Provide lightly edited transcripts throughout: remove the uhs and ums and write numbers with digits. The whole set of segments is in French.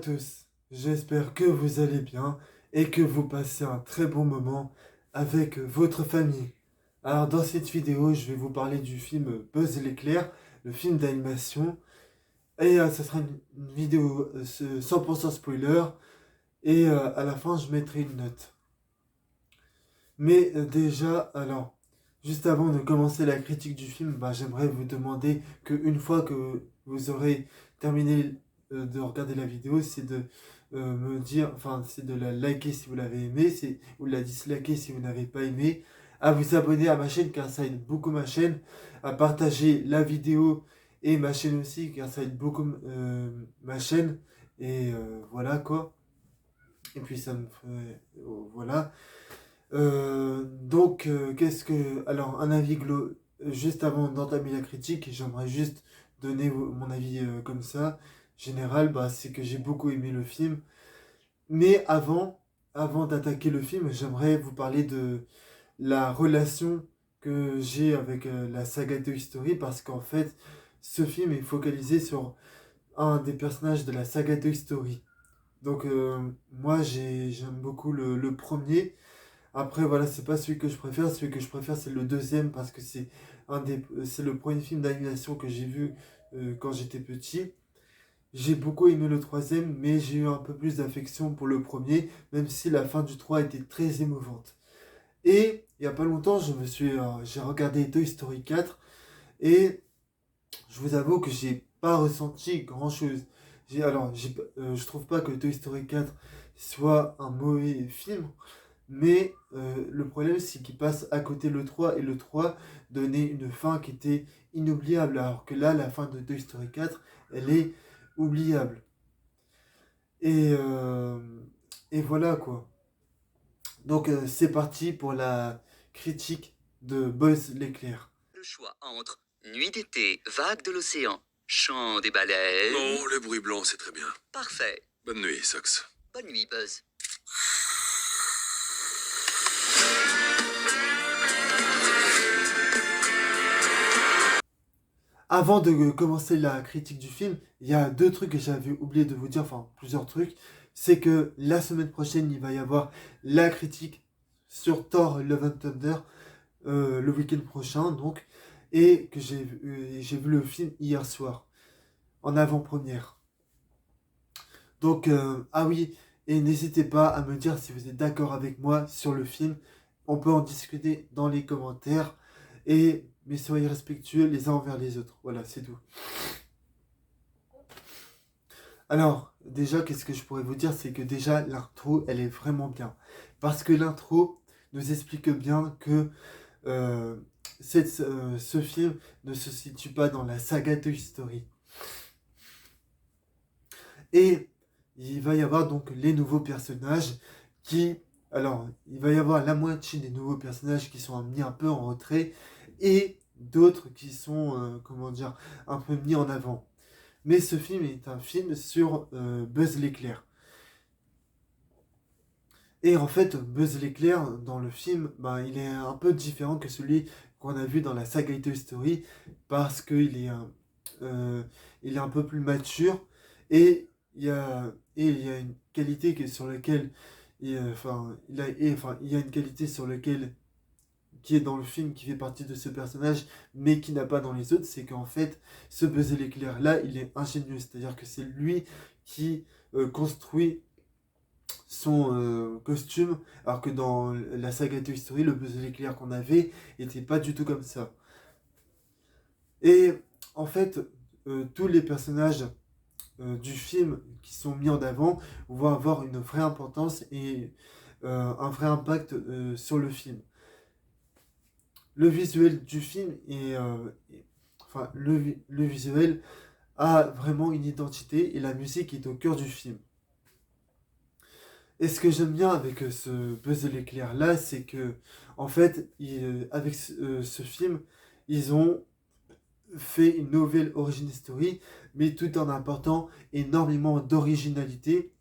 tous, j'espère que vous allez bien et que vous passez un très bon moment avec votre famille. Alors dans cette vidéo, je vais vous parler du film Buzz l'éclair, le film d'animation. Et ça sera une vidéo 100% spoiler. Et à la fin, je mettrai une note. Mais déjà, alors, juste avant de commencer la critique du film, j'aimerais vous demander qu'une fois que vous aurez terminé de regarder la vidéo, c'est de me dire, enfin, c'est de la liker si vous l'avez aimé, ou de la disliker si vous n'avez pas aimé, à vous abonner à ma chaîne car ça aide beaucoup ma chaîne, à partager la vidéo et ma chaîne aussi car ça aide beaucoup ma chaîne, et voilà quoi. Et puis ça me fait, voilà. Qu'est-ce que... Alors, un avis juste avant d'entamer la critique, j'aimerais juste donner mon avis comme ça, général, c'est que j'ai beaucoup aimé le film. Mais avant d'attaquer le film, j'aimerais vous parler de la relation que j'ai avec la saga Toy Story, parce qu'en fait, ce film est focalisé sur un des personnages de la saga Toy Story. Donc, moi, j'aime beaucoup le premier. Après, voilà, c'est pas celui que je préfère. Celui que je préfère, c'est le deuxième parce que c'est le premier film d'animation que j'ai vu quand j'étais petit. J'ai beaucoup aimé le troisième, mais j'ai eu un peu plus d'affection pour le premier, même si la fin du 3 était très émouvante. Et il y a pas longtemps, j'ai regardé Toy Story 4 et je vous avoue que j'ai pas ressenti grand-chose. Je trouve pas que Toy Story 4 soit un mauvais film. Mais le problème, c'est qu'il passe à côté le 3 et le 3 donnait une fin qui était inoubliable. Alors que là, la fin de Toy Story 4, elle est oubliable. Et, euh, et voilà quoi. Donc c'est parti pour la critique de Buzz l'éclair. Le choix entre Nuit d'été, Vague de l'océan, Chant des baleines... Non, le bruit blanc, c'est très bien. Parfait. Bonne nuit, Sox. Bonne nuit, Buzz. Avant de commencer la critique du film, il y a deux trucs que j'avais oublié de vous dire, enfin plusieurs trucs. C'est que la semaine prochaine, il va y avoir la critique sur Thor Love and Thunder, le week-end prochain, donc, et que j'ai vu le film hier soir, en avant-première. Donc, ah oui, et n'hésitez pas à me dire si vous êtes d'accord avec moi sur le film. On peut en discuter dans les commentaires. Mais soyez respectueux les uns envers les autres. Voilà, c'est tout. Alors, déjà, qu'est-ce que je pourrais vous dire? C'est que déjà, l'intro, elle est vraiment bien. Parce que l'intro nous explique bien que euh, ce film ne se situe pas dans la saga Toy Story. Et il va y avoir donc les nouveaux personnages qui... Alors, il va y avoir la moitié des nouveaux personnages qui sont mis un peu en retrait et d'autres qui sont, comment dire, un peu mis en avant. Mais ce film est un film sur Buzz l'éclair. Et en fait, Buzz l'éclair, dans le film, il est un peu différent que celui qu'on a vu dans la saga Toy Story, parce euh, il est un peu plus mature, et il y a une qualité sur laquelle, il y a une qualité sur laquelle, qui est dans le film, qui fait partie de ce personnage, mais qui n'a pas dans les autres, c'est qu'en fait, ce Buzz l'éclair là, il est ingénieux, c'est-à-dire que c'est lui qui construit son costume, alors que dans la saga Toy Story, le Buzz l'éclair qu'on avait était pas du tout comme ça. Et en fait, tous les personnages du film qui sont mis en avant vont avoir une vraie importance et un vrai impact sur le film. Le visuel du film le visuel a vraiment une identité et la musique est au cœur du film. Et ce que j'aime bien avec ce Buzz l'éclair là, c'est que en fait, avec ce film, ils ont fait une nouvelle origin story, mais tout en apportant énormément d'originalité,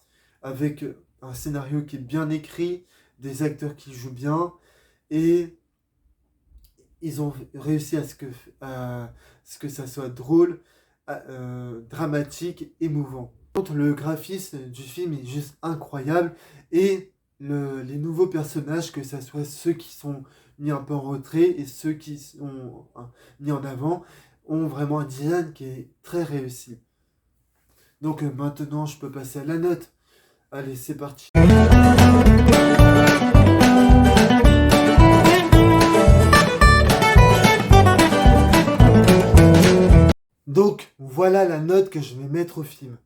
avec un scénario qui est bien écrit, des acteurs qui jouent bien, et ils ont réussi à ce que ça soit drôle, dramatique, émouvant. Le graphisme du film est juste incroyable et les nouveaux personnages, que ce soit ceux qui sont mis un peu en retrait et ceux qui sont mis en avant, ont vraiment un design qui est très réussi. Donc maintenant, je peux passer à la note. Allez, c'est parti. Donc, voilà la note que je vais mettre au film.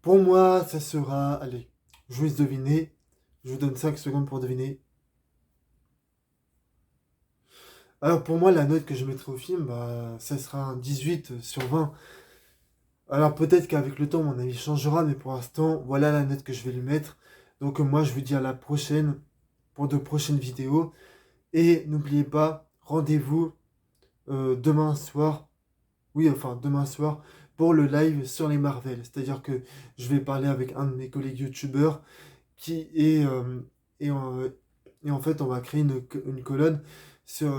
Pour moi, ça sera... Allez, je vous laisse deviner. Je vous donne 5 secondes pour deviner. Alors, pour moi, la note que je mettrai au film, bah, ça sera un 18 sur 20. Alors, peut-être qu'avec le temps, mon avis changera, mais pour l'instant, voilà la note que je vais lui mettre. Donc, moi, je vous dis à la prochaine pour de prochaines vidéos. Et n'oubliez pas, rendez-vous demain soir. Oui, enfin, demain soir pour le live sur les Marvel. C'est-à-dire que je vais parler avec un de mes collègues youtubeurs qui est... et, euh, et en fait, on va créer une colonne sur...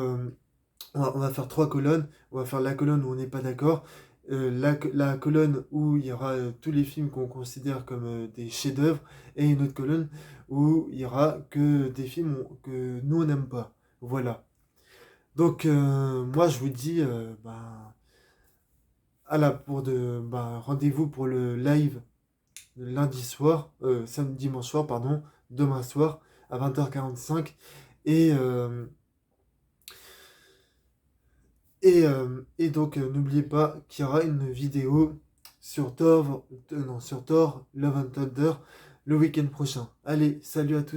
on va faire 3 colonnes. On va faire la colonne où on n'est pas d'accord. La colonne où il y aura tous les films qu'on considère comme des chefs-d'œuvre. Et une autre colonne où il y aura que des films que nous, on n'aime pas. Voilà. Donc, moi, je vous dis... rendez-vous pour le live lundi soir, dimanche soir, pardon, demain soir à 20h45. Et, euh, et donc, n'oubliez pas qu'il y aura une vidéo sur Thor, sur Thor Love and Thunder le week-end prochain. Allez, salut à tous.